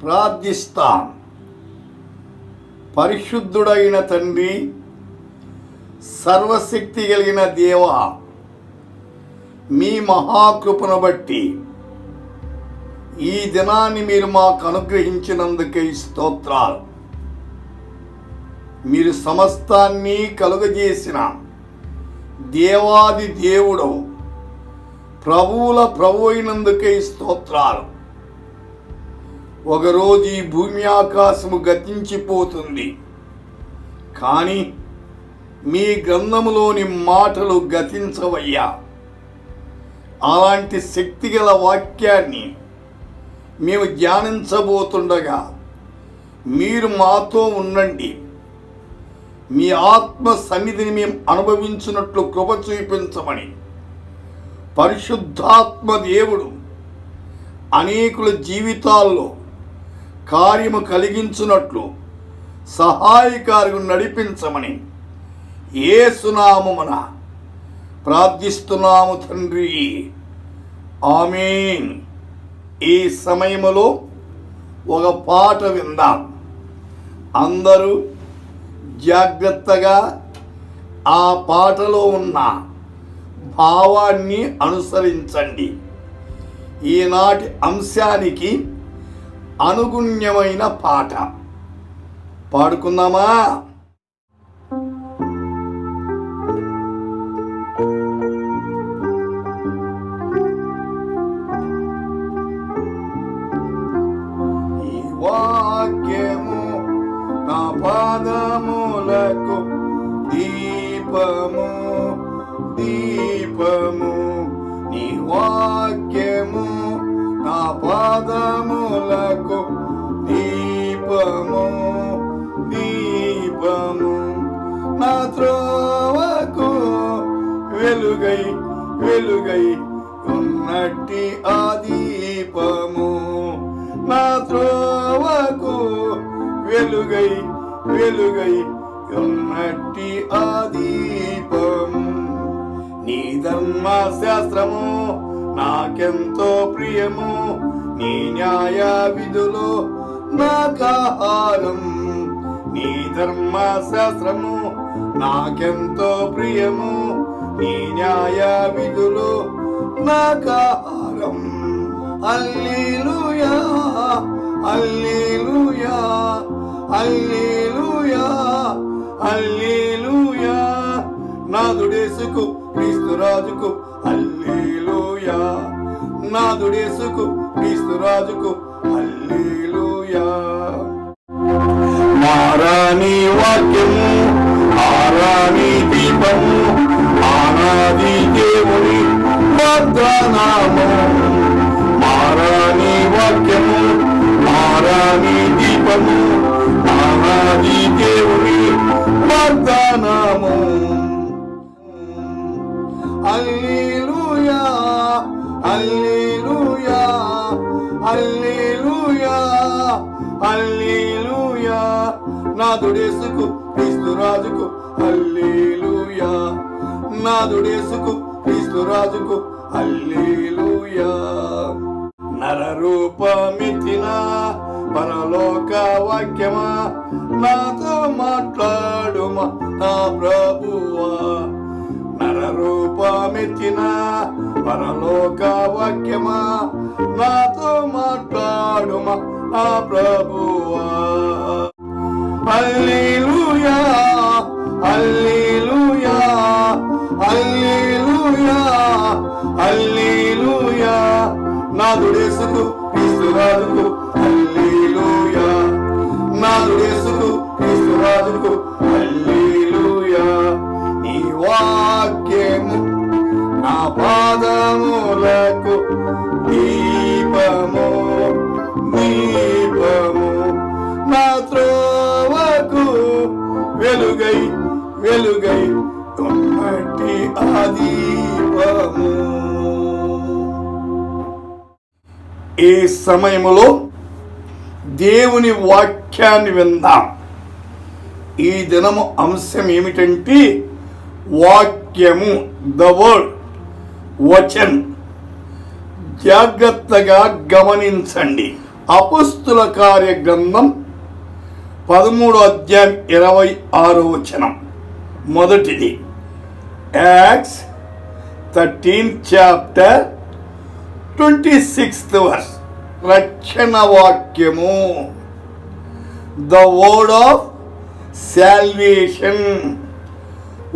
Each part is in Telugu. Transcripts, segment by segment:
ప్రార్థిస్తాం. పరిశుద్ధుడైన తండ్రి, సర్వశక్తి కలిగిన దేవా, మీ మహాకృపను బట్టి ఈ దినాన్ని మీరు మాకు అనుగ్రహించినందుకే స్తోత్రాలు. మీరు సమస్తాన్ని కలుగజేసిన దేవాది దేవుడు, ప్రభువుల ప్రభు అయినందుకే స్తోత్రాలు. ఒకరోజు ఈ భూమి ఆకాశము గతించిపోతుంది, కానీ మీ గ్రంథములోని మాటలు గతించవయ్యా. అలాంటి శక్తిగల వాక్యాన్ని మేము ధ్యానించబోతుండగా మీరు మాతో ఉండండి. మీ ఆత్మ సన్నిధిని మేము అనుభవించినట్లు కృప చూపించమని పరిశుద్ధాత్మ దేవుడు అనేకుల జీవితాల్లో కార్యము కలిగించున్నట్లు సహాయకారిగా నడిపించమని యేసునామమున ప్రార్థిస్తున్నాము తండ్రి, ఆమేన్. ఈ సమయములో ఒక పాట విందాం. అందరూ జాగ్రత్తగా ఆ పాటలో ఉన్న భావాన్ని అనుసరించండి. ఈనాటి అంశానికి అనుగుణ్యమైన పాట పాడుకుందామా? ఈ వాక్యము నా పాదములకు దీపము, దీపము. నీ వాక్యము నా పాదములకు దీపము, దీపము. నా త్రోవకు వెలుగై, వెలుగై ఉన్నట్టి ఆ దీపము. నా త్రోవకు వెలుగై, వెలుగై ఉన్నట్టి ఆ దీపము. నీ ధర్మశాస్త్రము నాకెంతో ప్రియము, నీ న్యాయ విధులు నాకాహారం. నీ ధర్మశాస్త్రము నాకెంతో ప్రియము, నీ న్యాయ విధులు నాకాహారం. హల్లెలూయా, హల్లెలూయా, హల్లెలూయా, హల్లెలూయా. నాదుడేసుకు క్రీస్తు రాజుకు హల్లెలూయా, నాదుడేసుకు క్రీస్తు రాజుకు హల్లెలూయా. మారాని వాక్యము, ఆరాని దీపము, ఆనాది దేవుని వాగ్దానము. మారాని వాక్యము, ఆరాని దీపము, ఆనాది దేవుని వాగ్దానము. హల్లెలూయా, హల్లెలూయా, హల్లెలూయా, హల్లెలూయా. నాదుడేసుకు క్రీస్తు రాజుకు హల్లెలూయా, నాదుడేసుకు క్రీస్తు రాజుకు హల్లెలూయా. నరరూపమెత్తిన పరలోక వాక్యమా, నాతో మాట్లాడుమా నా ప్రభువా. నరరూపమెత్తిన పరలోక వాక్యమా, నాతో మాట్లాడుమా నా ప్రభువా. హల్లెలూయా, హల్లెలూయా, హల్లెలూయా, హల్లెలూయా. నాదుడేసుకు క్రీస్తు రాజుకు హల్లెలూయా, నాదుడేసుకు క్రీస్తు రాజుకు హల్లెలూయా. నీ వాక్యము నా పాదములకు దీపము, దీపము. నా త్రోవకు వెలుగై, వెలుగై ఉన్నట్టి ఆ దీపము. ఈ సమయములో దేవుని వాక్యాన్ని విందాం. ఈ దినము అంశం ఏమిటంటే వాక్యము, ద వర్డ్, వచన్. జాగ్రత్తగా గమనించండి. అపొస్తలుల కార్య గ్రంథం 13 మొదటిది. యాక్ట్స్ 13 రక్షణ వాక్యము, ద వర్డ్ ఆఫ్ సాల్వేషన్,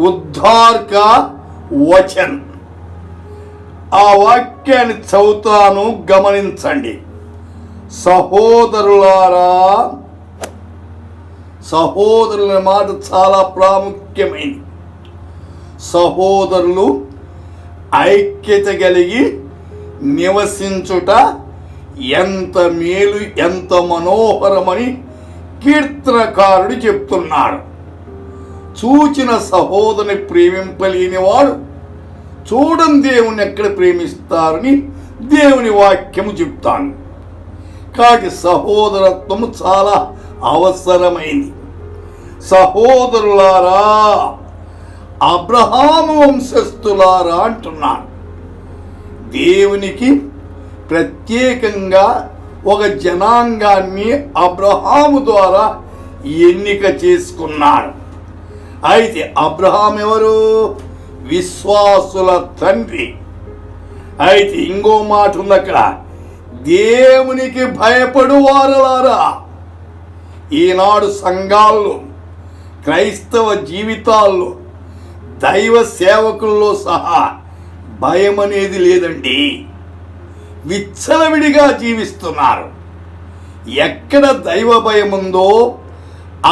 ఉద్ధార్క వచన్. ఆ వాక్యాన్ని చదువుతాను, గమనించండి. సహోదరులారా, సహోదరుల మాట చాలా ప్రాముఖ్యమైనది. సహోదరులు ఐక్యత కలిగి నివసించుట ఎంత మేలు, ఎంత మనోహరమని కీర్తనకారుడు చెప్తున్నాడు. చూచిన సహోదరుని ప్రేమింపలేని వాడు చూడని దేవుని ఎక్కడ ప్రేమిస్తారని దేవుని వాక్యము చెప్తాను. కాబట్టి సహోదరత్వము చాలా అవసరమైంది. సహోదరులారా, అబ్రహాము వంశస్థులారా అంటున్నాడు. దేవునికి ప్రత్యేకంగా ఒక జనాంగాన్ని అబ్రహాము ద్వారా ఎన్నిక చేసుకున్నాడు. అయితే అబ్రహాం ఎవరు? విశ్వాసుల తండ్రి. అయితే ఇంకో మాట ఉంది అక్కడ, దేవునికి భయపడు వారలారా. ఈనాడు సంఘాల్లో, క్రైస్తవ జీవితాల్లో, దైవ సేవకుల్లో సహా భయం అనేది లేదండి. విచ్చలవిడిగా జీవిస్తున్నారు. ఎక్కడ దైవ భయం ఉందో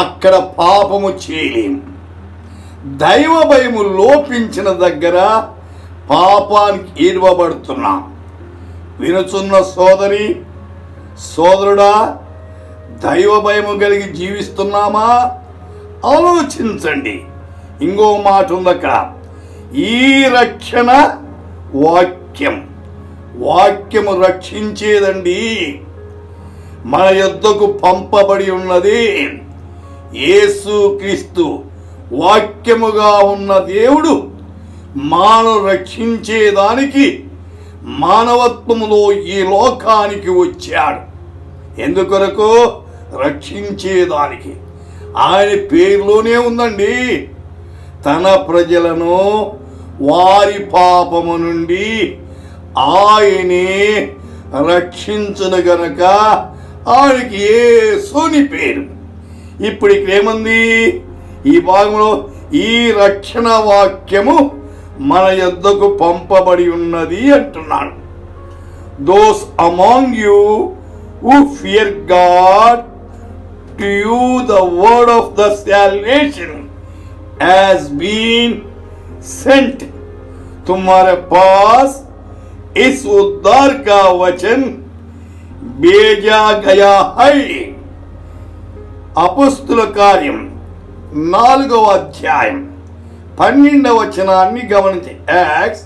అక్కడ పాపము చేయలేము. దైవ భయము లోపించిన దగ్గర పాపానికి ఈడ్వబడుతున్నాం. వినుచున్న సోదరి, సోదరుడా, దైవ భయము కలిగి జీవిస్తున్నామా? ఆలోచించండి. ఇంకో మాట ఉందక్క, ఈ రక్షణ వాక్యం, వాక్యము రక్షించేదండి. మన యొద్దకు పంపబడి ఉన్నది యేసుక్రీస్తు. వాక్యముగా ఉన్న దేవుడు మానవ రక్షించేదానికి మానవత్వములో ఈ లోకానికి వచ్చాడు. ఎందుకొరకు? రక్షించేదానికి. ఆయన పేరులోనే ఉందండి, తన ప్రజలను వారి పాపము నుండి ఆయనే రక్షించును గనక ఆయనకి యేసుని పేరు. ఇప్పుడు ఇక్కడ ఏమంది ఈ భాగంలో? ఈ రక్షణ వాక్యము మన యొద్దకు పంపబడి ఉన్నది అంటున్నాడు. Those among you who fear God, to you the word of the salvation has been sent. तुम्हारे पास इस उद्धार का वचन भेजा गया है. అపొస్తలుల కార్యం 4 గమనించి. యాక్ట్స్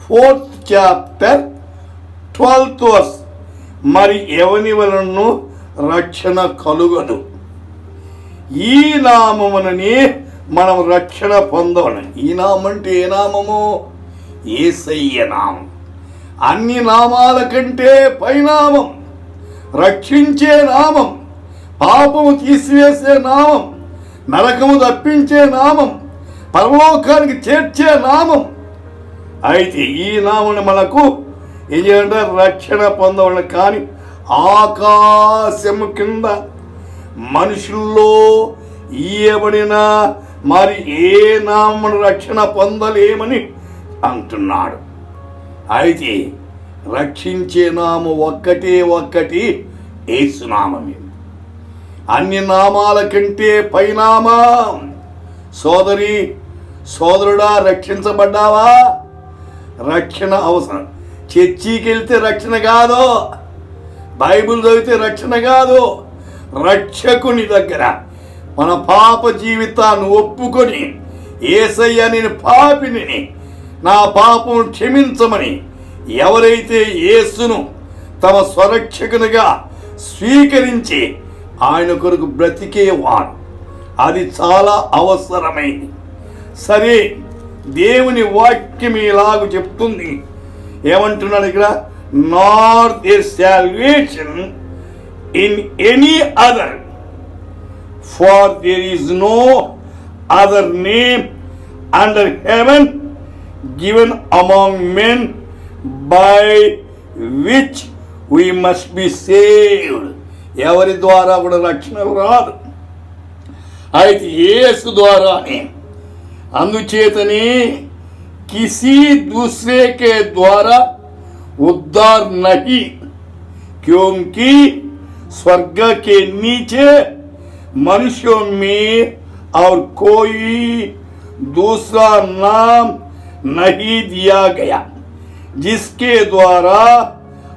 4 మరి ఎవని వలనను రక్షణ కలుగదు. ఈ నామమునని మనం రక్షణ పొందవను. ఈ నామం అంటే ఏ నామము? యేసయ్య నామం. అన్ని నామాల కంటే పైనామం, రక్షించే నామం, పాపము తీసివేసే నామం, నరకము తప్పించే నామం, పరలోకానికి చేర్చే నామం. అయితే ఈ నామం మనకు ఏం చేయాలంటే రక్షణ పొందవలను. కానీ ఆకాశము కింద మనుషుల్లో ఇయ్యబడిన మరి ఏ నామమును రక్షణ పొందలేమని అంటున్నాడు. అయితే రక్షించే నామం ఒక్కటి యేసునామమే. అన్ని నామాల కంటే పైనామం. సోదరి, సోదరుడా, రక్షించబడ్డావా? రక్షణ అవసరం. చర్చికి వెళ్తే రక్షణ కాదు, బైబిల్ చదివితే రక్షణ కాదు. రక్షకుని దగ్గర మన పాప జీవితాన్ని ఒప్పుకొని, యేసయ్య నేను పాపిని, నా పాపం క్షమించమని ఎవరైతే యేసును తమ స్వరక్షకునిగా స్వీకరించి ఆయన కొరకు బ్రతికేవాడు, అది చాలా అవసరమైంది. సరే, దేవుని వాక్యం ఇలాగ చెప్తుంది. ఏమంటున్నాడు ఇక్కడ? నార్ there salvation in any other, for there is no other name under heaven given among men by which we must be saved. ఎవరి ద్వారా కూడా రక్షణ రాదు, అయితే యేసు ద్వారానే. అందుచేతనే किसी दूसरे के द्वारा उद्धार नहीं, क्योंकि स्वर्ग के नीचे मनुष्यों में और कोई दूसरा नाम नहीं दिया गया जिसके द्वारा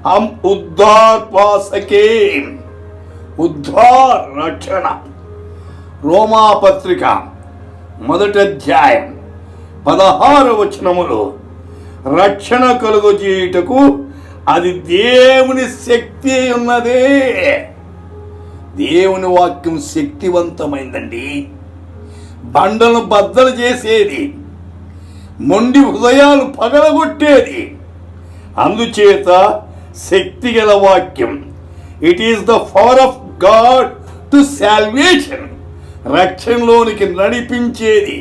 हम उद्धार पा सके. उद्धार रक्षण. रोमा पत्रिक మొదటి అధ్యాయం 16వ వచనములో రక్షణ కలుగజేయుటకు అది దేవుని శక్తి ఉన్నదే. దేవుని వాక్యం శక్తివంతమైందండి. బండను బద్దలు చేసేది, మొండి హృదయాలు పగలగొట్టేది. అందుచేత శక్తి గల వాక్యం. It is the power of God to salvation. రక్షణలోనికి నడిపించేది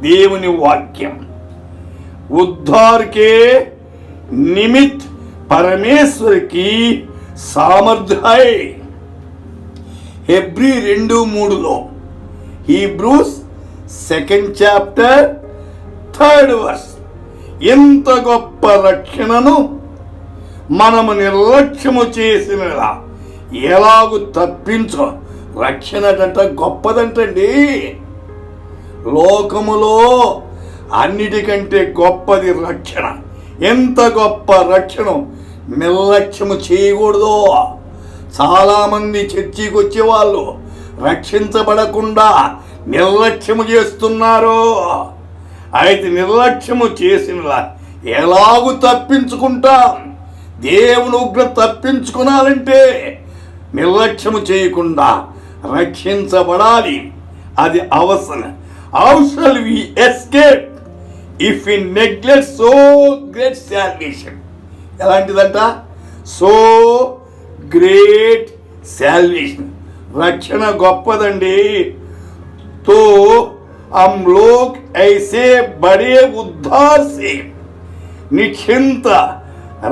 దేవుని వాక్యం. उद्धार के निमित्त परमेश्वर की सामर्थ्य है. हेब्री 2:3 Hebrews 2nd chapter 3rd verse. ఎంత గొప్ప రక్షణను మనము నిర్లక్ష్యము చేసినలా ఎలాగూ తప్పించో. రక్షణ అంట గొప్పదంటండి. లోకములో అన్నిటికంటే గొప్పది రక్షణ. ఎంత గొప్ప రక్షణ నిర్లక్ష్యము చేయకూడదు. చాలామంది చర్చికి వచ్చేవాళ్ళు రక్షించబడకుండా నిర్లక్ష్యము చేస్తున్నారు. అయితే నిర్లక్ష్యము చేసినలా ఎలాగూ తప్పించుకుంటాం. దేవుని ఉగ్రత తప్పించుకున్నారంటే నిర్లక్ష్యము చేయకుండా రక్షించబడాలి. అది అవసరం. How shall we escape if we neglect so great salvation? ఎలాంటిదంట? So great salvation. రక్షణ గొప్పదండి. तो हम लोग ऐसे बड़े उद्धार से निश्चिंत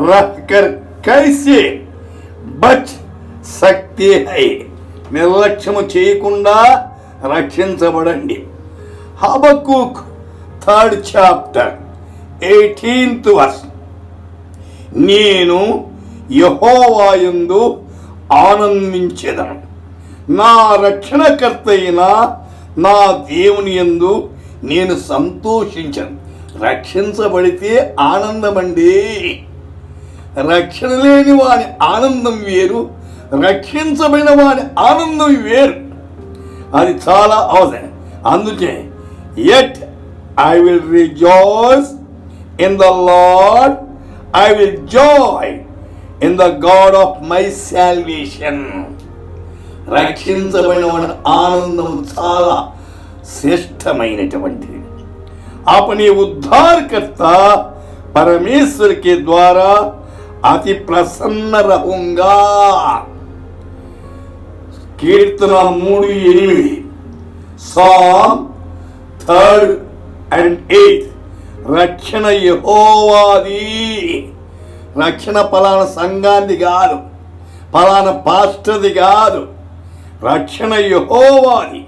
रहकर कैसे बच सकते हैं? నిర్లక్ష్యము చేయకుండా రక్షించబడండి. హబక్కూక్ 3rd chapter 18th verse. నేను యెహోవాయందు ఆనందించెదను, నా రక్షణకర్త అయిన నా దేవుని యందు నేను సంతోషించను. రక్షించబడితే ఆనందమండి. రక్షణ లేని వాని ఆనందం వేరు, రక్షించబడిన వాని ఆనందం వేరు. అది చాలా అవసరం. అందుకే yet I will rejoice in the Lord, I will joy in the God of my salvation. రక్షించబడిన వాడి ఆనందం చాలా శ్రేష్టమైనటువంటిది. अपने उद्धारकर्ता परमेश्वर के द्वारा अति प्रसन्न रहूंगा. कीर्तन 3:8, Psalm 3rd and 8. రక్షణ యెహోవాది. రక్షణ పలానా సంఘాన్ని కాదు, పలానా పాస్టర్ది కాదు. రక్షణ యెహోవాది.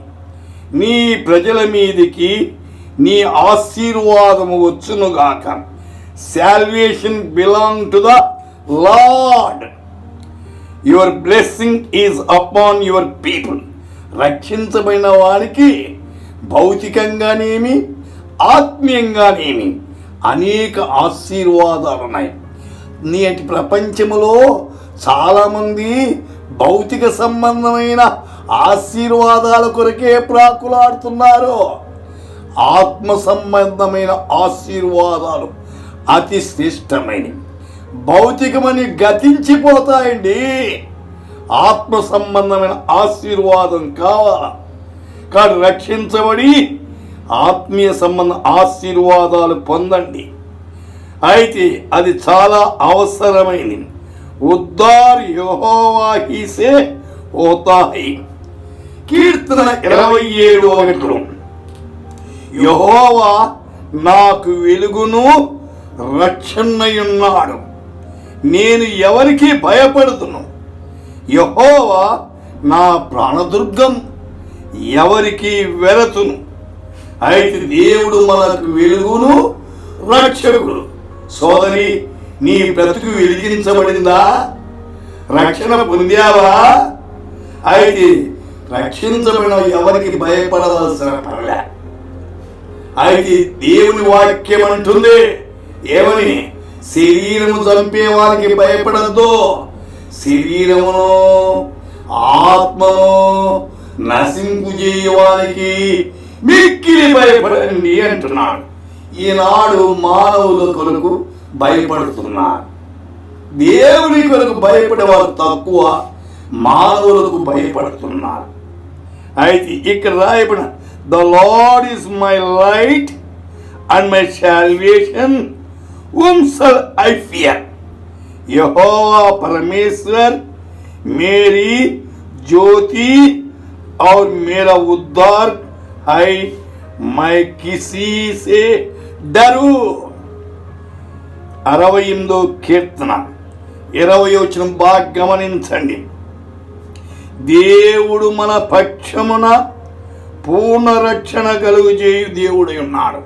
నీ ప్రజల మీదికి నీ ఆశీర్వాదము వచ్చునుగాక. Salvation belong to the Lord. Your blessing is upon your people. రక్షించబడిన వారికి భౌతికంగానేమి ఆత్మీయంగానేమి అనేక ఆశీర్వాదాలు ఉన్నాయి. నేటి ప్రపంచంలో చాలామంది భౌతిక సంబంధమైన ఆశీర్వాదాల కొరకే ప్రాకులాడుతున్నారు. ఆత్మ సంబంధమైన ఆశీర్వాదాలు అతి శ్రేష్టమైనవి. భౌతికమని గతించిపోతాయండి. ఆత్మ సంబంధమైన ఆశీర్వాదం కావాలా. కానీ రక్షించబడి ఆత్మీయ సంబంధ ఆశీర్వాదాలు పొందండి. అయితే అది చాలా అవసరమైనది. ఉద్ధార్ యెహోవా హీ సే होता है. కీర్తన 27:1 యెహోవా నాకు వెలుగును రక్షణయున్నాడు, నేను ఎవరికి భయపడుతును. యెహోవా నా ప్రాణదుర్గం, ఎవరికి వెరతును. అయితే దేవుడు మనకు వెలుగును రక్షకుడు. సోదరి, నీ బ్రతుకు వెలిగించబడిందా? రక్షణ పొందావా? అయితే రక్షించబడిన ఎవరికి భయపడవలసిన పనిలే. అయితే దేవుని వాక్యం అంటుంది ఏమని? శరీరము చంపే వారికి భయపడద్దు, శరీరమును ఆత్మను నశింపు చేయవానికి మిక్కిలి భయపడండి అంటున్నాడు. ఈనాడు మానవుల కొరకు భయపడుతున్నారు. దేవుని కొరకు భయపడేవారు తక్కువ, మానవులకు భయపడుతున్నారు. అయితే ఇక్కడ రాయబడిన the lord is my light and my salvation, whom shall I fear? यहोवा परमेश्वर मेरी ज्योति और मेरा उद्धार है, मैं किसी से डरू. 68వ కీర్తన 20వ వచనం బాగా గమనించండి. దేవుడు మన పక్షమున పూర్ణ రక్షణ కలుగజేయు దేవుడై ఉన్నాడు.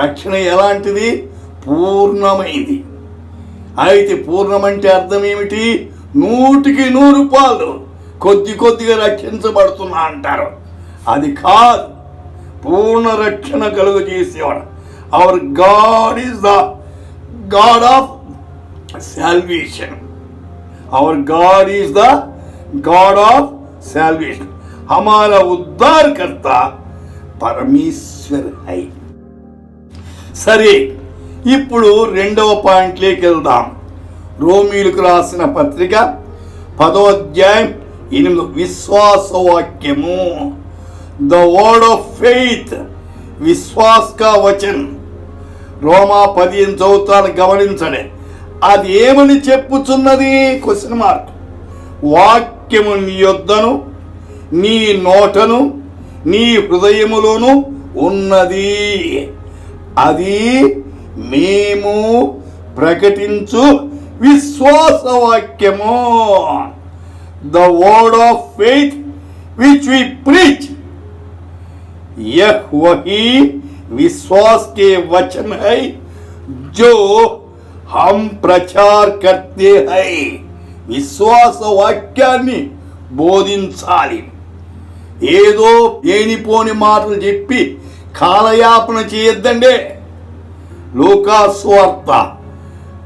రక్షణ ఎలాంటిది? పూర్ణమైంది. అయితే పూర్ణమంటే అర్థం ఏమిటి? 100% కొద్ది కొద్దిగా రక్షించబడుతున్నా అంటారు. అది కాదు. పూర్ణ రక్షణ కలుగజేసేవాడు. Our God is the God of salvation. Our God is the God of salvation. हमारा उद्धारकर्ता परमेश्वर है. సరే, ఇప్పుడు రెండవ పాయింట్లోకి వెళ్దాం. రోమీయులకు రాసిన పత్రిక 10వ అధ్యాయం 8 విశ్వాస వాక్యము. ద వర్డ్ ఆఫ్ ఫెయిత్, విశ్వాస్ కా వచన్. రోమా 10 చదువుతాను, గమనించండి. అది ఏమని చెప్పుచున్నది? Question mark. వాక్యము నీ యొద్దను, నీ నోటను, నీ హృదయములోను ఉన్నది, అది మేము ప్రకటించు విశ్వాస వాక్యము. The word of faith which we preach, यह वही विश्वास के वचन है जो हम प्रचार करते हैं. విశ్వాస వాక్యాన్ని బోధించాలి. ఏదో ఏనిపోని మాటలు చెప్పి కాలయాపన చేయొద్దండి. లూకా సువార్త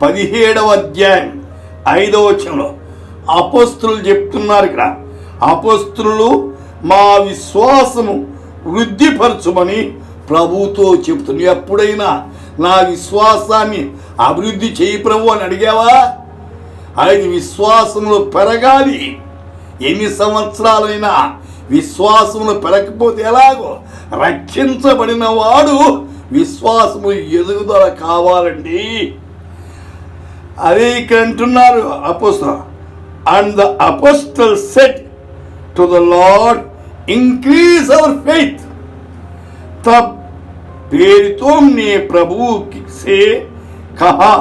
17వ అధ్యాయం 5వ వచనంలో అపోస్తలులు చెప్తున్నారు. ఇక్కడ అపోస్తలులు మా విశ్వాసము వృద్ధిపరచమని ప్రభుతో చెప్తున్నారు. ఎప్పుడైనా నా విశ్వాసాన్ని అభివృద్ధి చేయి ప్రభు అని అడిగావా? అది విశ్వాసంలో పెరగాలి. ఎన్ని సంవత్సరాలైనా విశ్వాసమును పెరగకపోతే ఎలాగో? రక్షించబడిన వాడు విశ్వాసము ఎదుగుదల కావాలండి. అదే ఇక్కడ అంటున్నారు అపోస్తలు. And the apostle said to the Lord, increase our faith. तब फिर तुमने प्रभु से कहा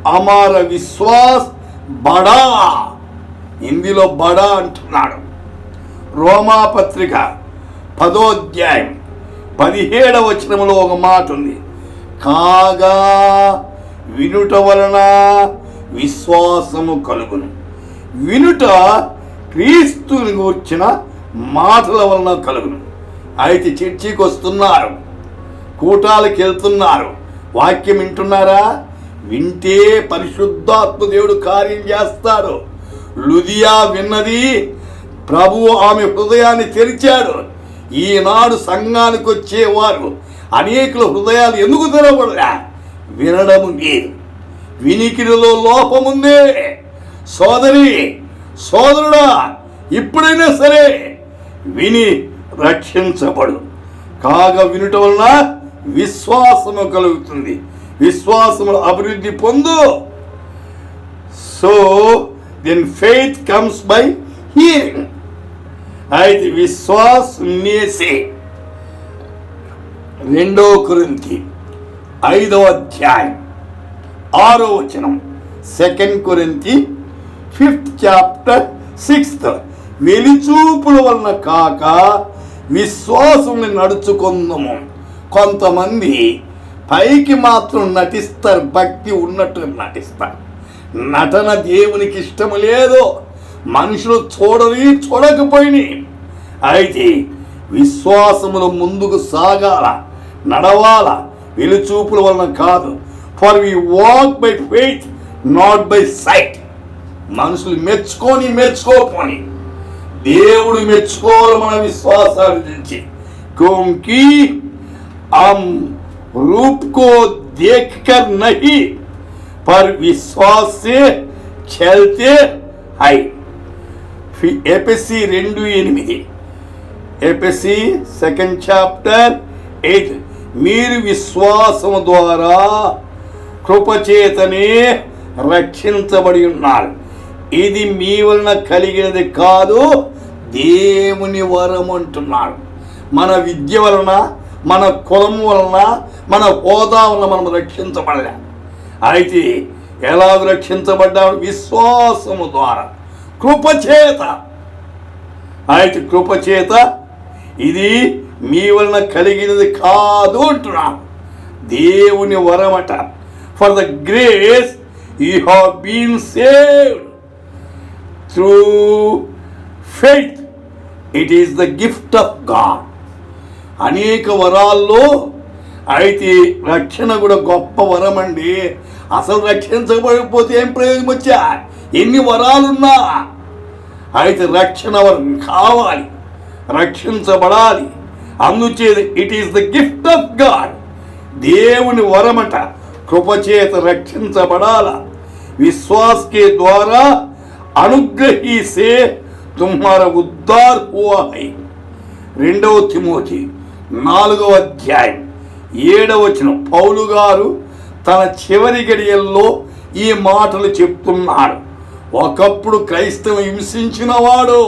हमारा विश्वास बड़ा. హిందీలో బడా అంటున్నాడు. రోమా పత్రిక 10వ అధ్యాయం 17వ వచనంలో ఒక మాట ఉంది. కాగా వినుట వలన విశ్వాసము కలుగును. వినుట క్రీస్తుని గూర్చిన మాటల వలన కలుగును. అయితే చర్చికి వస్తున్నారు, కూటాలకు వెళ్తున్నారు, వాక్యం వింటున్నారా? వింటే పరిశుద్ధాత్మ దేవుడు కార్యం చేస్తాడు. లుదియా విన్నది, ప్రభువు ఆమె హృదయాన్ని తెరిచాడు. ఈనాడు సంఘానికి వచ్చేవారు అనేకుల హృదయాలు ఎందుకు తెరవబడలే? వినడం లేదు, వినికిడిలో లోపముందే. సోదరి సోదరుడా, ఇప్పుడైనా సరే విని రక్షించబడు. కాగా వినుట వలన విశ్వాసము కలుగుతుంది, విశ్వాసము అభివృద్ధి పొందు. So then faith comes by hearing. అయితే విశ్వాస్ నేసే 2 కొరింథీ 5వ అధ్యాయం 6వ వచనం. 2 కొరింథీ 5th చాప్టర్ 6th. వెలిచూపుల వలన కాక విశ్వాసంని నడుచుకుందాము. కొంతమంది పైకి మాత్రం నటిస్తారు, భక్తి ఉన్నట్టు నటిస్తారు. నటన దేవునికి ఇష్టం లేదు, మనుషులు చూడకపోయినాయి. అయితే విశ్వాసములో ముందుకు సాగాల, నడవాల, వెలుచూపుల వలన కాదు. For we walk by faith not by sight. మనుషులు మెచ్చుకోపోని దేవుడు మెచ్చుకోవాలి మన విశ్వాసాన్ని నుంచి. క్యోంకి हम रूप को देखकर नहीं पर विश्वास से चलते हैं. एफएससी 2:8. FSc 2nd chapter 8. మీరు విశ్వాసము ద్వారా కృపచేతనే రక్షించబడి ఉన్నారు. ఇది మీ వలన కలిగినది కాదు, దేవుని వరం అంటున్నాడు. మన విద్య వలన, మన కులం వలన, మన హోదా వలన మనం రక్షించబడలే. అయితే ఎలాగ రక్షించబడ్డాడు? విశ్వాసము ద్వారా, కృపచేత. అయితే కృపచేత ఇది మీ వలన కలిగినది కాదు అంటున్నాడు, దేవుని వరమట. For the grace you have been saved through faith, it is the gift of God. అనేక వరాల్లో అయితే రక్షణ కూడా గొప్ప వరం అండి. అసలు రక్షించబడిపోతే ఏం ప్రయోజనం వచ్చా? ఎన్ని వరాలున్నా అయితే రక్షణ వరం కావాలి, రక్షించబడాలి. అందుచేది it is the gift of God, దేవుని వరమట. కృపచేత రక్షించబడాల. విశ్వాస్ के द्वारा अनुग्रही से तुम्हारा उद्धार हुआ है. 2 తిమోతి 4వ అధ్యాయం 7వ వచనం. పౌలు గారు తన చివరి గడియల్లో ఈ మాటలు చెప్తున్నాడు. ఒకప్పుడు క్రైస్తవం హింసించిన వాడు,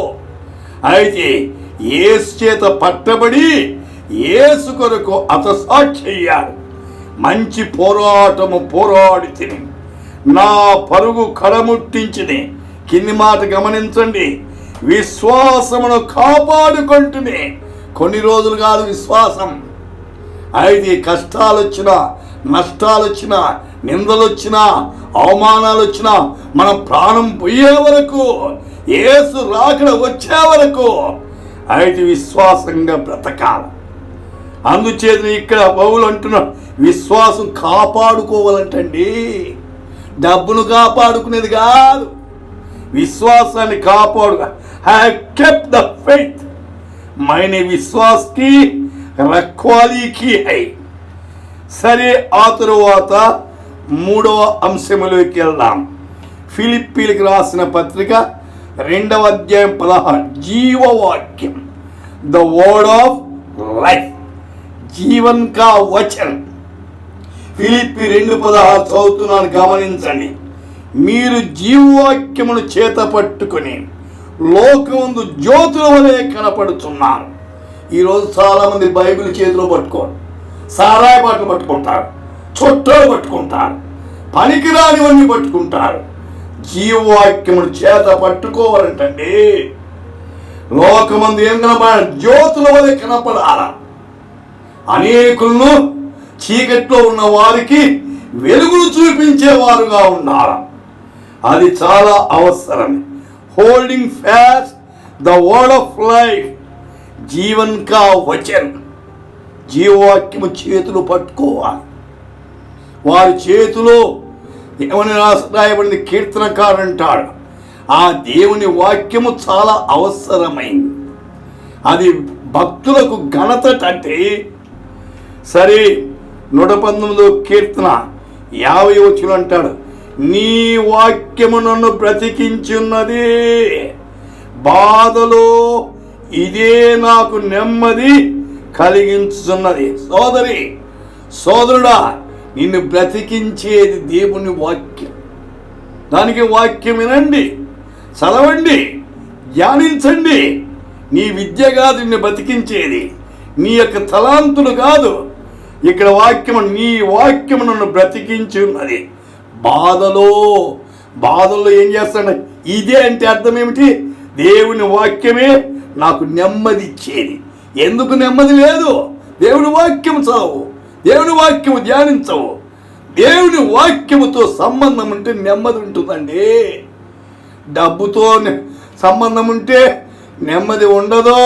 అయితే యేసు చేత పట్టబడి యేసు కొరకు హతసాక్షి అయ్యాడు. మంచి పోరాటము పోరాడి తిని నా పరుగు కడముట్టించింది. కింది మాట గమనించండి. విశ్వాసమును కాపాడుకుంటునే. కొన్ని రోజులు కాదు విశ్వాసం. అయితే కష్టాలు వచ్చినా, నష్టాలు వచ్చినా, నిందలు వచ్చినా, అవమానాలు వచ్చినా, మన ప్రాణం పోయే వరకు, యేసు రాకడ వచ్చే వరకు అయితే విశ్వాసంగా బ్రతకాలి. అందుచేత ఇక్కడ పౌలు అంటున్నాడు, విశ్వాసం కాపాడుకోవాలంటండి. డబ్బును కాపాడుకునేది కాదు, విశ్వాసాన్ని కాపాడు. Have kept the faith. మైనే విశ్వాస్ కి రఖ్వాలీ కి హై. సరే, ఆ తరువాత 3వ అంశంలోకి వెళ్దాం. ఫిలిప్పీలకు రాసిన పత్రిక 2వ అధ్యాయం 16. జీవవాక్యం, ద వర్డ్ ఆఫ్ లైఫ్, జీవన్ కా వచన్. ఫిలిప్పీ 2:16 చదువుతున్నాను, గమనించండి. మీరు జీవవాక్యమును చేత పట్టుకొని లోకమందు జ్యోతుల వలె కనపడుతున్నారు. ఈరోజు చాలామంది బైబిల్ చేతిలో పట్టుకోరు, సారాయి బాటలు పట్టుకుంటారు, చుట్టాలు పట్టుకుంటారు, పనికిరానివన్నీ పట్టుకుంటారు. జీవవాక్యమును చేత పట్టుకోవాలంటండి. లోకమందు ఏం కనపడాలి? జ్యోతుల వలె కనపడాల. అనేకులను, చీకట్లో ఉన్న వారికి వెలుగును చూపించేవారుగా ఉండాలి. అది చాలా అవసరం. Holding fast the word of life, జీవన్ కా వచన్. జీవవాక్యము చేతులు పట్టుకోవాలి. వారి చేతిలో ఏమని రాయబడింది? కీర్తనకారు అంటాడు, ఆ దేవుని వాక్యము చాలా అవసరమైంది. అది భక్తులకు ఘనత అంటే. సరే, 119వ కీర్తన 50వ వచనం అంటాడు, నీ వాక్యము నన్ను బ్రతికించున్నది, బాధలో ఇదే నాకు నెమ్మది కలిగించున్నది. సోదరి, సోదరుడా, నిన్ను బ్రతికించేది దేవుని వాక్యం. దానికి వాక్యం వినండి, చదవండి, ధ్యానించండి. నీ విద్య కాదు నిన్ను బతికించేది, నీ యొక్క తలాంతులు కాదు. ఇక్కడ వాక్యము, నీ వాక్యము నన్ను బ్రతికించి ఉన్నది. బాధల్లో ఏం చేస్తాడు? ఇదే అంటే అర్థం ఏమిటి? దేవుని వాక్యమే నాకు నెమ్మది ఇచ్చేది. ఎందుకు నెమ్మది లేదు? దేవుని వాక్యము చదువు, దేవుని వాక్యము ధ్యానించవు. దేవుని వాక్యముతో సంబంధం ఉంటే నెమ్మది ఉంటుందండి. డబ్బుతో సంబంధం ఉంటే నెమ్మది ఉండదు.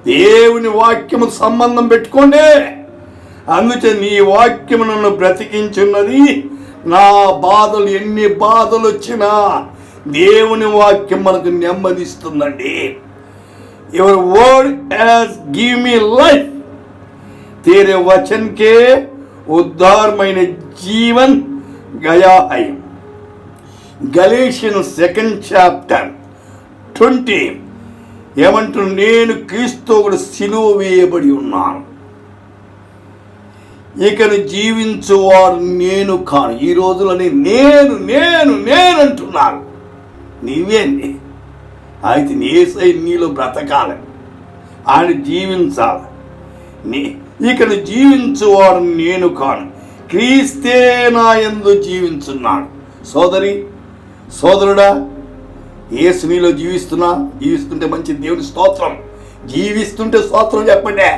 దేవుని వాక్యము సంబంధం పెట్టుకోండి. అందుకే నీ వాక్యము నన్ను బ్రతికించున్నది. నా బాధలు, ఎన్ని బాధలు వచ్చినా దేవుని వాక్యం మనకు నెమ్మదిస్తుందండి. Your word has give me life, तेरे वचन के उद्धार मैंने जीवन गया है. గలేషియన్స్ 2nd chapter 20 ఏమంటున్నాడు? నేను క్రీస్తు కూడా సిలువ వేయబడి ఉన్నాను, ఇకను జీవించువాడు నేను కాను. ఈ రోజులని నేను నేను నేను అంటున్నాను. నీవేంది? అయితే యేసయ్య నీలో బ్రతకాలి, ఆయన జీవించాలి. ఇకను జీవించువాడు నేను కాను, క్రీస్తే నా యందు జీవించున్నాడు. సోదరి, సోదరుడా, యేసు నీలో జీవిస్తుంటే మంచి. దేవుని స్తోత్రం. జీవిస్తుంటే స్తోత్రం చెప్పండి,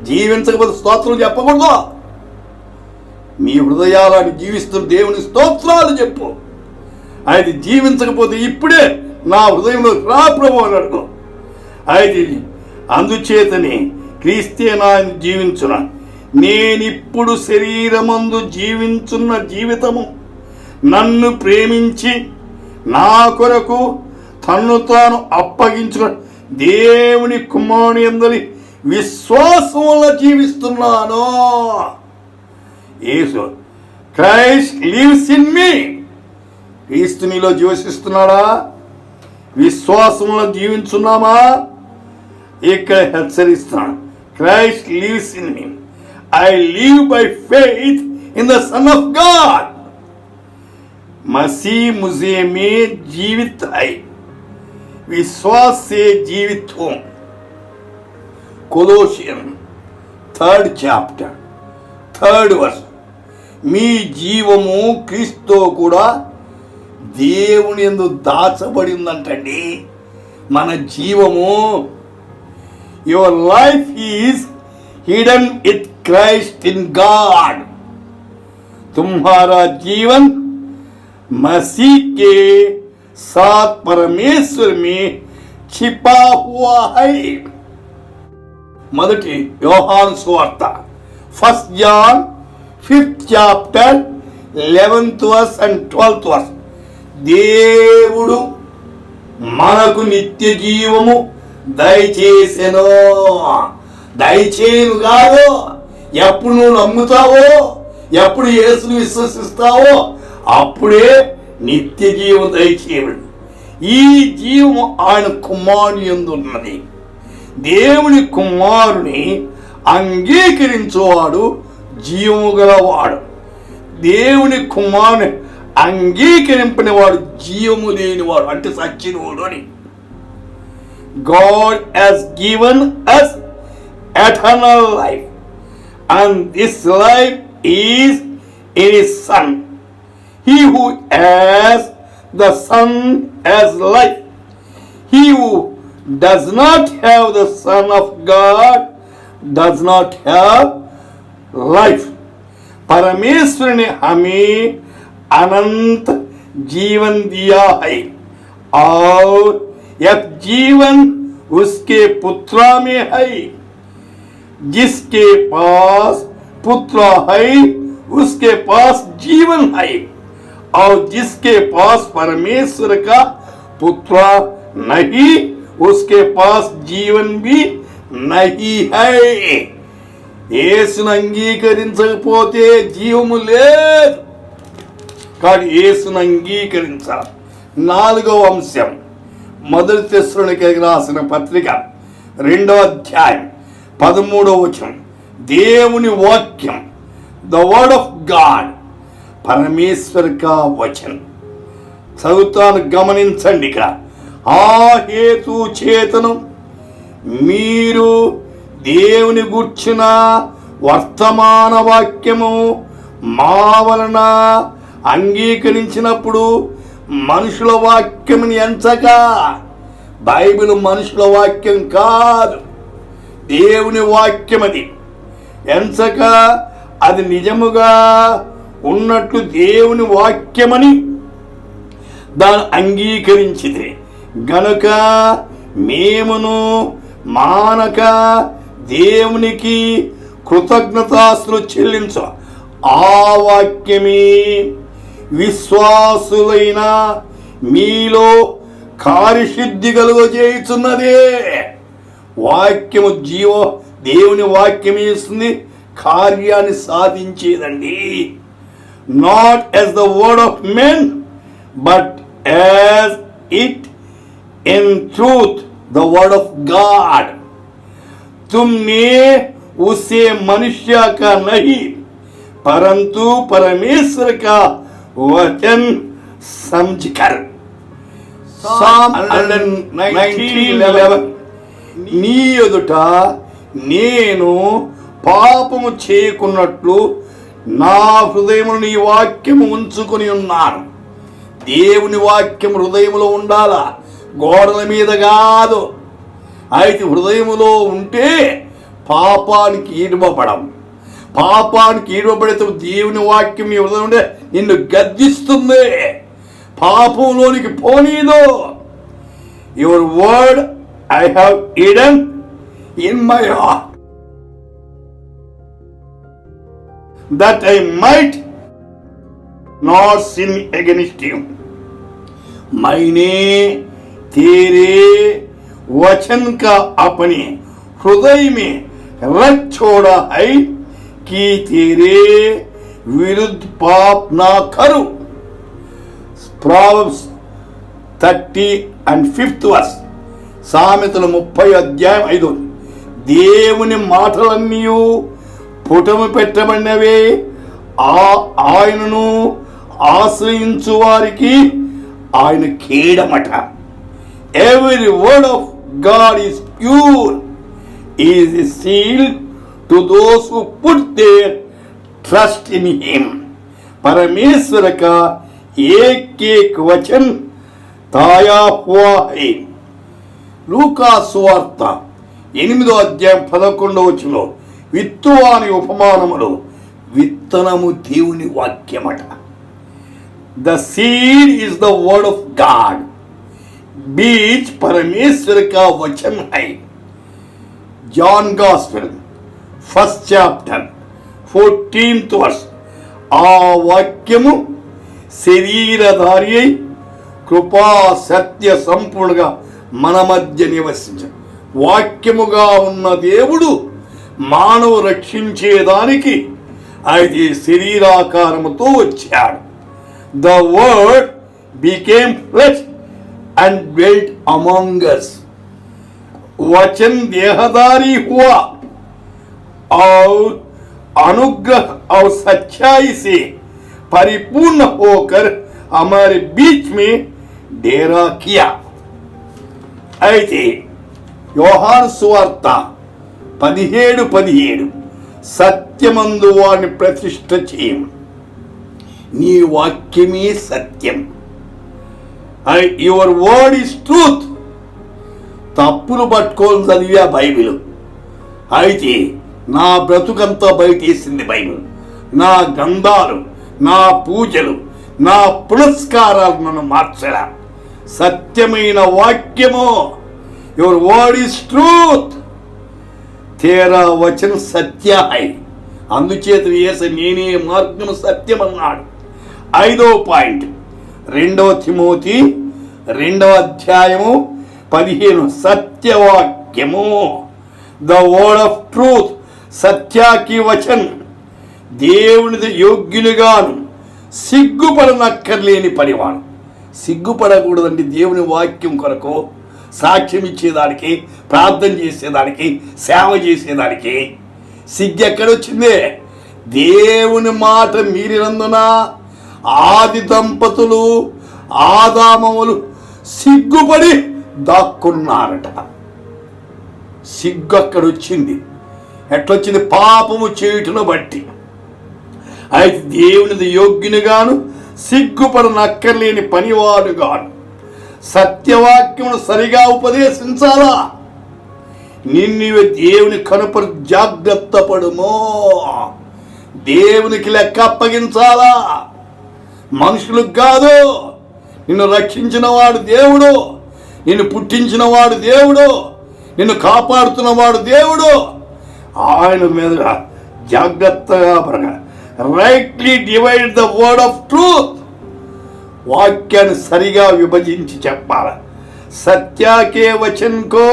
జీవించకపోతే స్తోత్రం చెప్పకూడదు. మీ హృదయాలను జీవిస్తున్న దేవుని స్తోత్రాలు చెప్పు. అది జీవించకపోతే ఇప్పుడే నా హృదయంలో రా ప్రభు అని అడుగు. అది అందుచేతని క్రీస్తే నా జీవించున, నేనిప్పుడు శరీరమందు జీవించున్న జీవితము నన్ను ప్రేమించి నా కొరకు తన్ను తాను అప్పగించిన దేవుని కుమారుని యందలి విశ్వాసం వల్ల జీవిస్తున్నాను. యేసు, క్రైస్ట్ లివ్స్ ఇన్ మీ. క్రీస్తు నీలో జీవిస్తున్నాడా? విశ్వాసంలో జీవించున్నామా? ఇక్కడ హెచ్చరిస్తున్నాడు, Christ lives in me. I live by faith in the son of God. मसीह मुझे में जीवित है, विश्वास से जीवित हूं. कोलोसियन 3rd chapter 3rd verse. మీ జీవము క్రీస్తు కూడా దేవుని యందు దాచబడి ఉందంటండి. మన జీవము, your life is hidden with Christ in God. तुम्हारा जीवन मसीह के साथ परमेश्वर में छिपा हुआ है. మొదటి యోహాను సువార్త 1 John 5th chapter 11th verse and 12th verse. దేవుడు మనకు నిత్య జీవము దయచేసెను. దయచేయను కాదు, ఎప్పుడు నువ్వు నమ్ముతావో, ఎప్పుడు యేసుని విశ్వసిస్తావో అప్పుడే నిత్య జీవం దయచేయబడి. ఈ జీవము ఆయన కుమారుని యందు ఉన్నది. దేవుని కుమారుని అంగీకరించేవాడు జీవము గలవాడు. దేవుని కుమారుని అంగీకరింపని వాడు జీవము లేనివాడు, అంటే సచ్చినవాడు అని. God has given us eternal life, and this life is in His Son. He who has the Son has life. He who does not have the Son of God does not have life. परमेश्वर ने हमें अनंत जीवन दिया है और यह जीवन उसके पुत्र में है. जिसके पास पुत्र है उसके पास जीवन है, और जिसके पास परमेश्वर का पुत्र नहीं उसके पास जीवन भी नहीं है. యేసును అంగీకరించకపోతే జీవము లేదు. కానీ యేసును అంగీకరించాలి. 4వ అంశం, మొదటి తెస్సలోనికైకి రాసిన పత్రిక 2వ అధ్యాయం 13వ వచనం. దేవుని వాక్యం, ద వర్డ్ ఆఫ్ గాడ్, పరమేశ్వర్ కా వచన్. చదువుతాను, గమనించండి. ఇక్కడ హేతు చేతను మీరు దేవుని గూర్చిన వర్తమాన వాక్యము మా వలన అంగీకరించినప్పుడు మనుషుల వాక్యముని ఎంచక, బైబిల్ మనుషుల వాక్యం కాదు, దేవుని వాక్యం అది, ఎంచక అది నిజముగా ఉన్నట్లు దేవుని వాక్యమని దాన్ని అంగీకరించింది గనుక మేమును మానక దేవునికి కృతజ్ఞతాస్తులు చెల్లించ ఆ వాక్యమే విశ్వాసులైన మీలో కార్యసిద్ధి కలుగజేయుచున్నదే. వాక్యము దేవుని వాక్యం ఇస్తుంది, కార్యాన్ని సాధించేదండి. Not as the word of men but as it in truth the word of God. तुमने उसे मनुष्य का नहीं परंतु परमेश्वर का वचन समझकर. Psalm 119:11 నీ ఎదుట నేను పాపము చేయకున్నట్లు నా హృదయమును నీ వాక్యము ఉంచుకొని ఉన్నాను. దేవుని వాక్యం హృదయములో ఉండాలా, గోడల మీద కాదు. అయితే హృదయములో ఉంటే పాపానికి ఈడవబడం. పాపానికి ఈడవబడితే దేవుని వాక్యం నీ హృదయం ఉంటే నిన్ను గద్దిస్తుంది, పాపంలోనికి పోనీదు. Your word I have hidden in my heart that I might not sin against you. मैंने तेरे वचन का अपने हृदय में रख छोड़ा है कि तेरे विरुद्ध पाप ना करूं. Proverbs 30 and 5th verse. సామెతలు 30:5. దేవుని మాటలన్నీ పుటము పెట్టబడినవే, ఆయనను ఆశ్రయించు వారికి ఆయన కేడమట. Every word of God is pure, is a shield to those who put their trust in Him. परमेश्वर का एक एक वचन ताया हुआ है. లూకా సువార్త 8:11 విత్తువాని ఉపమానములో విత్తనము దేవుని వాక్యమట. The seed is the word of God. बीज परमेश्वर का वचन है. John gospel 1st chapter 14th verse. ఆ వాక్యము శరీరధారి అయి కృపా సత్య సంపూర్ణంగా మన మధ్య నివసించ. వాక్యముగా ఉన్న దేవుడు మానవ రక్షించేదానికి అయితే శరీరాకారముతో వచ్చాడు. The word became flesh and dwelt among us. वचन देहधारी हुआ और अनुग्रह और सच्चाई से परिपूर्ण होकर हमारे बीच में डेरा किया. అయితే యోహాను సువార్త 17:17 సత్యమందు వారిని ప్రతిష్ఠ చేయం, నీ వాక్యమే సత్యం. Your word is truth. తప్పులు పట్టుకోని చదివా బైబిల్. అయితే నా బ్రతుకంతా బయటేసింది బైబిల్. నా గంధాలు, నా పూజలు, నా పురస్కారాలు నన్ను మార్చరా. సత్యమైన వాక్యము. Your word is truth. తేరా వచన సత్య హై. అందుచేత యేసు నేనే మార్గము సత్యం అన్నాడు. 5వ పాయింట్ 2 తిమోతి 2:15 సత్యవాక్యము. The word of truth. సత్యాకి వచన్. దేవునిది యోగ్యులుగాను సిగ్గుపడనక్కర్లేని పనివాడు. సిగ్గుపడకూడదండి దేవుని వాక్యం కొరకు సాక్ష్యం ఇచ్చేదానికి, ప్రార్థన చేసేదానికి, సేవ చేసేదానికి. సిగ్గు ఎక్కడొచ్చింది? దేవుని మాట మీరినందున ఆది దంపతులు ఆదామములు సిగ్గుపడి దాక్కున్నారట. సిగ్గు అక్కడ వచ్చింది. ఎట్లొచ్చింది? పాపము చేయుటను బట్టి. అయితే దేవునిది యోగ్యునిగాను సిగ్గుపడనక్కర్లేని పనివాడుగాను సత్యవాక్యమును సరిగా ఉపదేశించాలా. నిన్ను దేవుని కనుపరు, జాగ్రత్త పడుమో. దేవునికి లెక్క అప్పగించాలా, మనుషులకు కాదు. నిన్ను రక్షించిన వాడు దేవుడు, నిన్ను పుట్టించిన వాడు దేవుడు, నిన్ను కాపాడుతున్న వాడు దేవుడు. ఆయన మీద జాగ్రత్తగా పడగా rightly divide the word of truth. వాక్యాన్ని సరిగా విభజించి చెప్పాలి. సత్యాకే వచన్ కో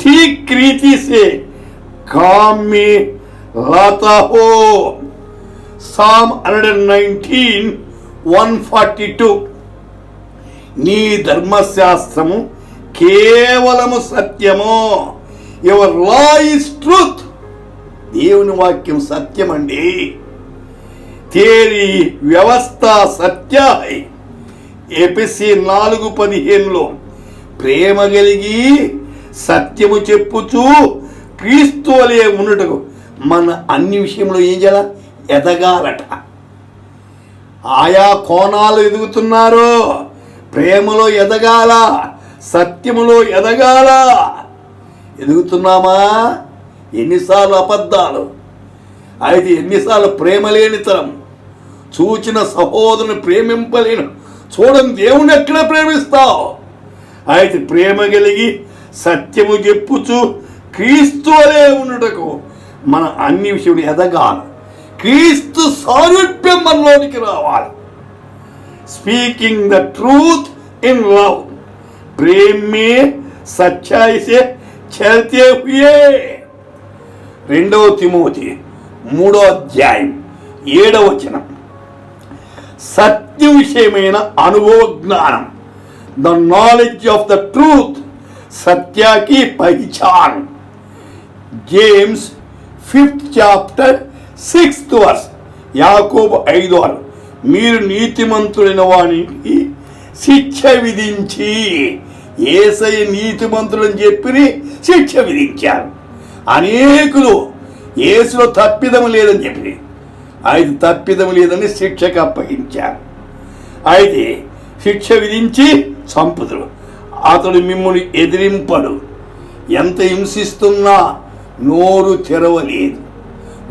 ठीक रीति से काम में लाता हो. Psalm 119:142. నీ ధర్మశాస్త్రము కేవలము సత్యము. Your law is truth. దేవుని వాక్యం సత్యం అండి. తేరీ వ్యవస్థ సత్య హై. ఎపిసి 4:15 ప్రేమ కలిగి సత్యము చెప్పుచూ క్రీస్తు వలె ఉన్నటకు మన అన్ని విషయంలో ఏం చేయాల? ఎదగాలట. ఆయా కోణాలు ఎదుగుతున్నారు. ప్రేమలో ఎదగాల, సత్యములో ఎదగాల. ఎదుగుతున్నామా? ఎన్నిసార్లు అబద్ధాలు, అయితే ఎన్నిసార్లు ప్రేమ లేనితనం. చూచిన సహోదరుని ప్రేమింపలేను. చూడని దేవుని ఎక్కడ ప్రేమిస్తావు? అయితే ప్రేమ కలిగి సత్యము చెప్పుచు క్రీస్తు వలె ఉన్నటకు మన అన్ని విషయంలో ఎదగాలి. క్రీస్తు సారూప్యం మనలోనికి రావాలి. Speaking the truth in love. प्रेम में सच्चाई से चलते हुए. 2 తిమోతి 3:7 సత్య విషయమైన అనుభవ జ్ఞానం. The knowledge of the truth Satya की पहचान. James 5th chapter 6th verse. యాకోబు 5:6. మీరు నీతిమంతుడైన వానికి శిక్ష విధించి. యేసయ్య నీతిమంతుడని చెప్పి శిక్ష విధించారు. అనేకులు యేసులో తప్పిదం లేదని చెప్పి, అయితే తప్పిదం లేదని శిక్షకు అప్పగించారు. అయితే శిక్ష విధించి చంపుదురు. అతడు మిమ్మల్ని ఎదిరింపడు. ఎంత హింసిస్తున్నా నోరు తెరవలేదు.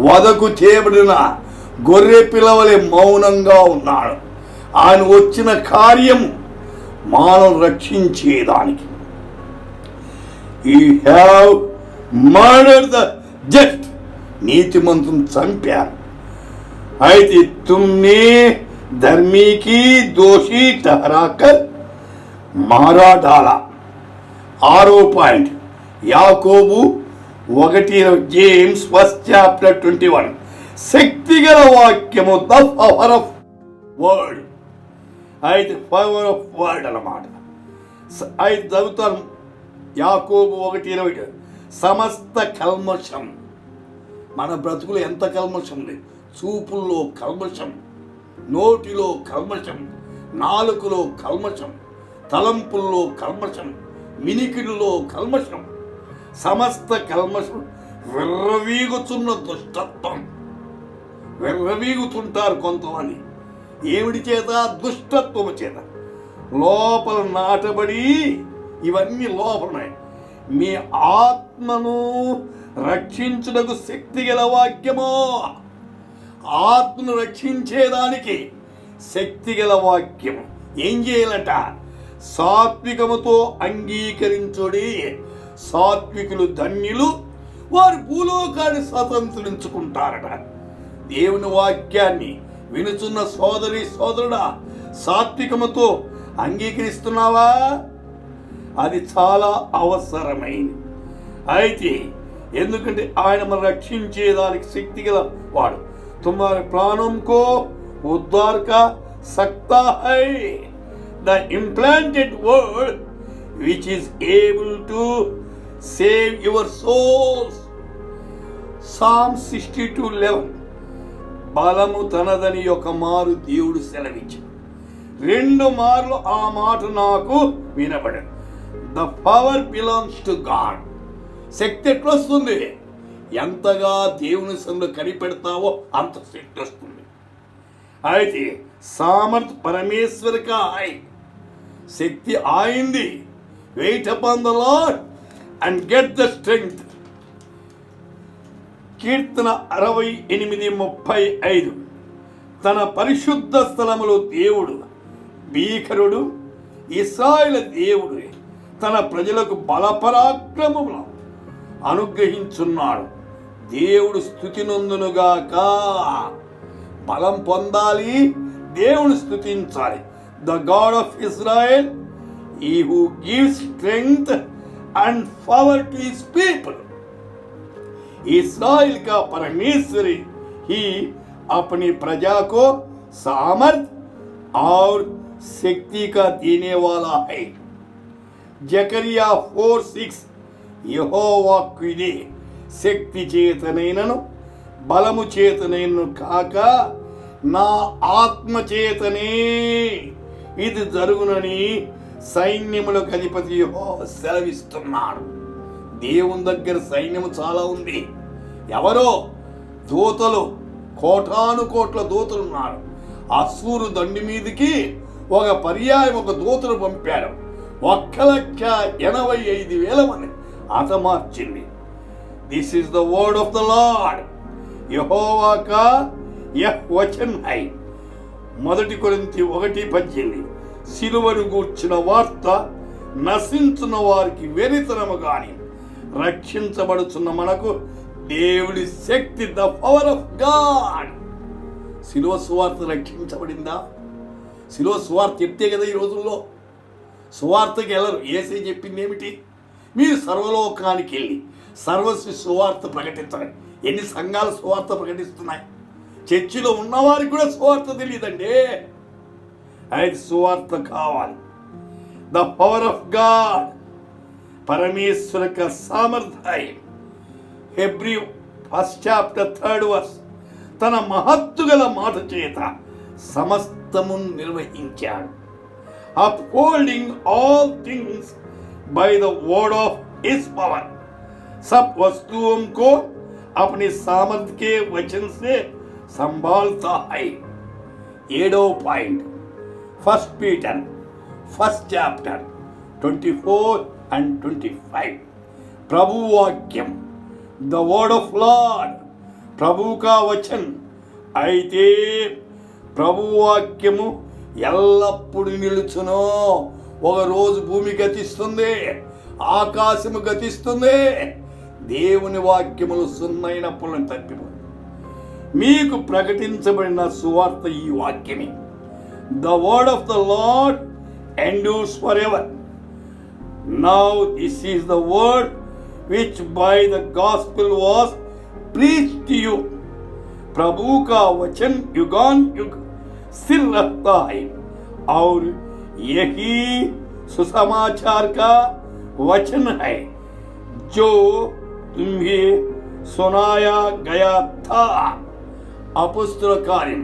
వదకు చేయబడిన గొర్రె పిల్లవలే మౌనంగా ఉన్నాడు. ఆయన వచ్చిన కార్యం మానవ రక్షించేదానికి. You have murdered the just. నీతిమంతుని చంపారు. అయితే తుమ్నే ధర్మీకి దోషి ठहराकर మారా డాలా. 6వ పాయింట్. యాకోబు 1 జేమ్స్ 1st chapter 21. శక్తిగల వాక్యము, ద పవర్ ఆఫ్ వర్డ్. అయితే పవర్ ఆఫ్ వర్డ్ అన్నమాట. అయితే చదువుతాను. యాకోబు 1:20. సమస్త కల్మషం. మన బ్రతుకులు ఎంత కల్మషం లేదు. చూపుల్లో కల్మషం, నోటిలో కల్మషం, నాలుకలో కల్మషం, తలంపుల్లో కల్మషం, వినికిడిలో కల్మషం. సమస్త కల్మషం. విర్రవీగుతున్న దుష్టత్వం. విర్రవీగుతుంటారు కొంతమంది. ఏమిటి చేత? దుష్టత్వము చేత. లోపల నాటబడి ఇవన్నీ లోపలున్నాయి. మీ ఆత్మను రక్షించుటకు శక్తి గల వాక్యము. ఆత్మను రక్షించేదానికి శక్తి గల వాక్యము. ఏం చేయాలంట? సాత్వికముతో అంగీకరించుడి. సాత్వికులు ధన్యులు, వారు భూలోకాన్ని స్వతంత్రించుకుంటారట. దేవుని వాక్యాన్ని వినుచున్న సోదరి సోదరుడా, సాత్వికముతో అంగీకరిస్తున్నావా? అది చాలా అవసరమైంది. అయితే ఎందుకంటే ఆయన మనం రక్షించేదానికి శక్తి గల వాడు. తుమ్మారి ప్రాణం కో ఉద్ధార్ కా సక్తా హై. The implanted word which is able to save your souls. Psalm 62:11. బలము తనదని ఒక మారు దేవుడు సెలవించాడు. 2 మార్లు ఆ మాట నాకు వినబడను. The power belongs to God. శక్తి ఎట్లా వస్తుంది? ఎంతగా దేవుని సన్నిధిలో కనిపెడతావో అంత శక్తి వస్తుంది. అయితే సామర్థ్ పరమేశ్వర్ కా హై, శక్తి ఆయింది. Wait upon the Lord and get the strength. కీర్తన 68:35. తన పరిశుద్ధ స్థలములో దేవుడు భీకరుడు, ఇశ్రాయేలు దేవుడు తన ప్రజలకు బలపరాక్రమములు అనుగ్రహించున్నాడు. దేవుడు స్తుతి నొందునుగాక. బలం పొందాలి, దేవుని స్తుతించాలి. The God of Israel, he who gives strength and power to his people. इस्राइल का परमेश्वर ही अपनी प्रजा को सामर्थ और शक्ति का देने वाला है. जकरिया 4:6 యెహోవా ఇదే శక్తి చేతనైనను బలము చేతనైనను కాక నా ఆత్మ చేతనే ఇది జరుగునని సైన్యములకు అధిపతి యెహోవా సెలవిస్తున్నాడు. దేవుని దగ్గర సైన్యము చాలా ఉంది. ఎవరో దూతలు, కోటాను కోట్ల దూతలు ఉన్నారు. అశ్షూరు దండి మీదకి ఒక పర్యాయం ఒక దూతను పంపాడు. 1,85,000 మంది హతమార్చింది. This is the word of the Lord. యెహోవా కా యహ్ వచన్ హై. 1 కొరింథీ 1:18. సిలువను గూర్చిన వార్త నశించిన వారికి వెరితనము గాని రక్షించబడుచున్న మనకు దేవుడి శక్తి, ద పవర్ ఆఫ్ గాడ్. శిలువ సువార్త రక్షించబడిందా? శిలువ సువార్త చెప్తే కదా ఈ రోజుల్లో సువార్తకి వెళ్ళరు. యేసయ్య చెప్పింది ఏమిటి? మీరు సర్వలోకానికి వెళ్ళి సర్వస్వి సువార్త ప్రకటించండి. ఎన్ని సంఘాలు సువార్త ప్రకటిస్తున్నాయి? చర్చిలో ఉన్నవారికి కూడా సువార్త తెలియదండి. అయితే సువార్త కావాలి. ద పవర్ ఆఫ్ గాడ్, परमेश्वर का सामर्थ्य है. హెబ్రీ 1:3 తన మహత్తు గల మాట చేత సమస్తము నిర్వహించాడు. upholding all things by the word of his power. सब वस्तुओं को अपने सामर्थ्य के वचन से संभालता है. 7వ పాయింట్ 1 పీటర్ 1:24 and 25. प्रभु वाक्यम, द वर्ड ऑफ लॉर्ड, ప్రభు కా వచన్. అయితే ప్రభు వాక్యము ఎల్లప్పుడూ నిలుచును. ఒక రోజు భూమి గతిస్తుంది, ఆకాశము గతిస్తుంది, దేవుని వాక్యములు సున్నైనప్పుడు తప్పిపోయి. మీకు ప్రకటించబడిన సువార్త ఈ వాక్యమే. The word of the lord endures forever. Now this is the word which by the gospel was preached to you. प्रभु का वचन युगान युग स्थिर रहता है और यही सुसमाचार का वचन है जो तुम्हें सुनाया गया था. అపొస్తలుల కార్యం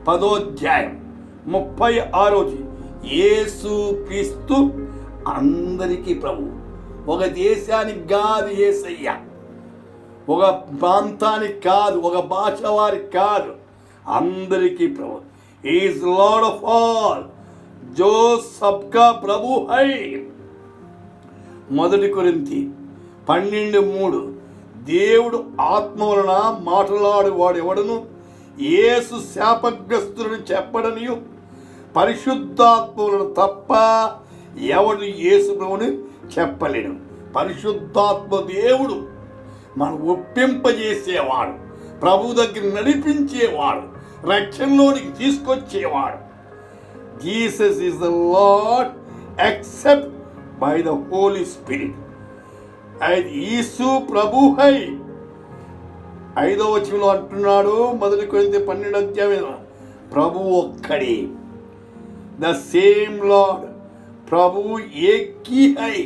10:36. యేసు క్రీస్తు అందరికీ ప్రభు. ఒక దేశానికి కాదు యేసయ్య, ఒక ప్రాంతానికి కాదు, ఒక భాష వారికి కాదు, అందరికీ ప్రభు. ఈజ్ లార్డ్ ఆఫ్ ఆల్, జో సబ్కా ప్రభు హై. 1 కొరింథీ 12:3. దేవుడు ఆత్మ వలన మాట్లాడు వాడు ఎవడును యేసు శాపగ్రస్తులను చెప్పడనియు, పరిశుద్ధాత్మ వలన తప్ప ఎవడు యేసు ప్రభుని చెప్పలేడు. పరిశుద్ధాత్మ దేవుడు మనం ఒప్పింపజేసేవాడు, ప్రభు దగ్గర నడిపించేవాడు, రక్షణలోనికి తీసుకొచ్చేవాడు. Jesus is the Lord except by the Holy Spirit. అయితే యేసు ప్రభు హై. 5వ వచనంలో అంటున్నాడు 1 కొరింథీ 12 ప్రభు ఒక్కడే. ద సేమ్ లార్డ్, ప్రభు ఏకీ హై.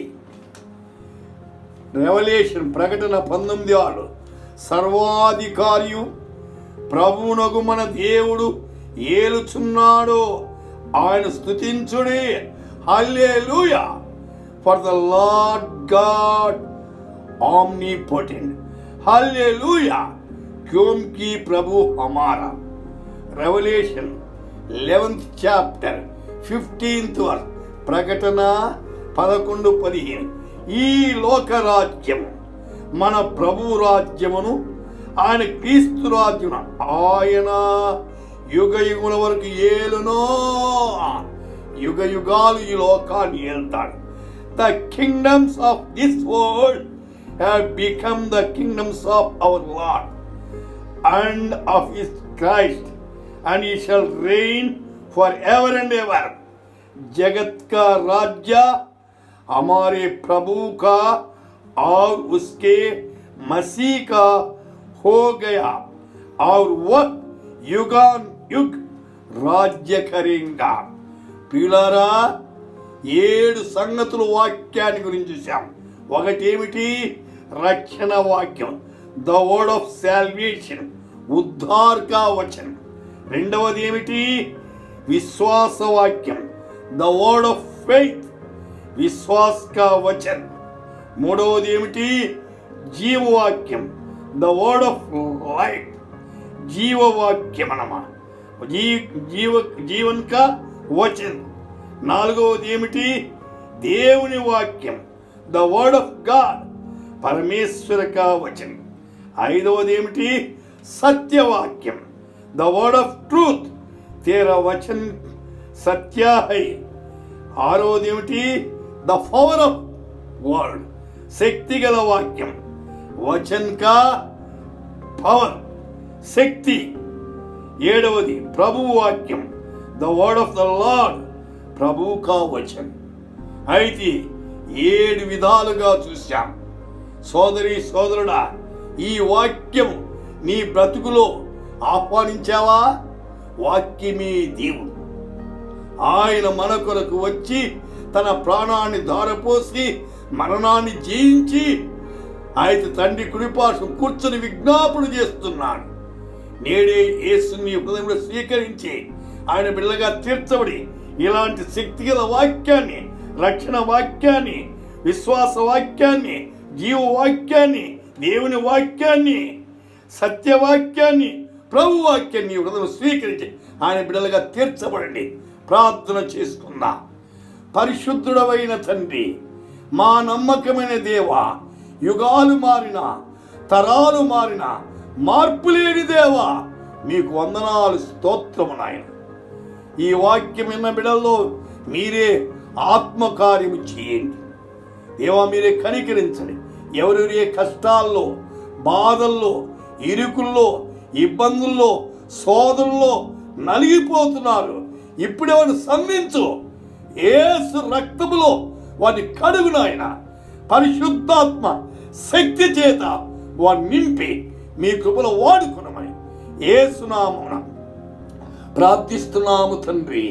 రెవల్యూషన్ ప్రకటన 19:6 సర్వాధికారియు ప్రభువునగు మన దేవుడు ఏలుచున్నాడు, ఆయన స్తుతించుడి, హల్లెలూయా. for the Lord God omnipotent. Hallelujah. क्योंकि प्रभु हमारा. Revelation 11th chapter 15th verse. ప్రకటన 11:15. ఈ లోకరాజ్యం మన ప్రభు రాజ్యమును ఆయన క్రీస్తు రాజ్యమును ఆయన యుగ యుగముల వరకు ఏలునో. యుగ యుగాలు ఈ లోకాన్ని ఏల్తాడు. The kingdoms of this world have become the kingdoms of our Lord and of his Christ, and he shall reign forever and ever. जगत का राज्य हमारे प्रभु का और उसके मसीह का हो गया और वह युगान युग राज्य करेगा. పిల్లరా, 7 సంగతులు వాక్యాన్ని గురించి చూసాం. ఒకటేమిటి? రక్షణ వాక్యం, ద వర్డ్ ఆఫ్ సాల్వేషన్, ఉద్ధార్ కా వచన్. రెండవది ఏమిటి? విశ్వాస వాక్యం, ద వర్డ్ ఆఫ్ ఫెయిత్, విశ్వాస్ కా వచన్. మూడవది ఏమిటి? జీవవాక్యం, ద వర్డ్ ఆఫ్ లైఫ్, జీవవాక్యం అన్నమాట, జీవన్ కా వచన్. నాలుగవది ఏమిటి? దేవుని వాక్యం, ద వర్డ్ ఆఫ్ గాడ్, పరమేశ్వర కా వచన్. ఐదవది ఏమిటి? సత్యవాక్యం, the word of truth, Tera వచన్ Satya high. ఆరవది ఏమిటి? ద పవర్ ఆఫ్ వర్డ్, శక్తి గల వాక్యం, వచన్ కా పవర్, శక్తి. ఏడవది ప్రభు వాక్యం, the word of the Lord, ప్రభు కా వచన్. అయితే 7 విధాలుగా చూశాం. సోదరి సోదరుడా, ఈ వాక్యం నీ బ్రతుకులో ఆహ్వానించావా? వాక్యమే దేవుడు. ఆయన మన కొరకు వచ్చి తన ప్రాణాన్ని ధారపోసి మరణాన్ని జయించి ఆయన తండ్రి కుడిపార్శ్వం కూర్చొని విజ్ఞాపన చేస్తున్నాడు. నేడే యేసుని హృదయంలో స్వీకరించి ఆయన బిడ్డగా తీర్చబడి ఇలాంటి శక్తిగల వాక్యాన్ని, రక్షణ వాక్యాన్ని, విశ్వాస వాక్యాన్ని, జీవ వాక్యాన్ని, దేవుని వాక్యాన్ని, సత్యవాక్యాన్ని, ప్రభు వాక్యాన్ని హృదయం స్వీకరించి ఆయన బిడ్డలుగా తీర్చబడండి. ప్రార్థన చేసుకుందాం. పరిశుద్ధుడవైన తండ్రి, మా నమ్మకమైన దేవా, యుగాలు మారినా తరాలు మారినా మార్పు లేని దేవా, మీకు వందనాలు, స్తోత్రము నాయన. ఈ వాక్యం విన్న బిడ్డల్లో మీరే ఆత్మకార్యము చేయండి దేవా, మీరే కనికరించండి. ఎవరెవరే కష్టాల్లో, బాధల్లో, ఇరుకుల్లో, ఇబ్బందుల్లో, శోధనలో నలిగిపోతున్నారు, ఇప్పుడెవరు సంధించు. యేసు రక్తములో వారిని కడుగు నాయన. పరిశుద్ధాత్మ శక్తి చేత వారిని నింపి మీ కృపలో వాడుకునమని యేసునామమున ప్రార్థిస్తున్నాము తండ్రి.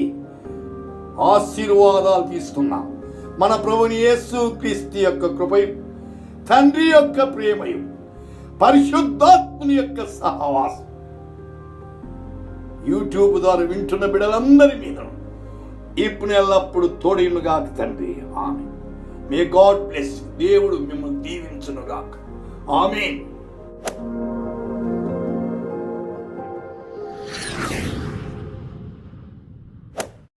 ఆశీర్వాదాలు తీసుకున్నాం. మన ప్రభుని యేసు క్రీస్తు యొక్క కృపయు, తండ్రి యొక్క ప్రేమయు, పరిశుద్ధాత్ముని యొక్క సహవాసం యూట్యూబ్ ద్వారా వింటున్న బిడ్డలందరి మీద ఇప్పుడు ఎల్లప్పుడు తోడైనగాక తండ్రి. ఆమేన్. May God bless. దేవుడు మిమ్మల్ని దీవించునుగాక. ఆమేన్.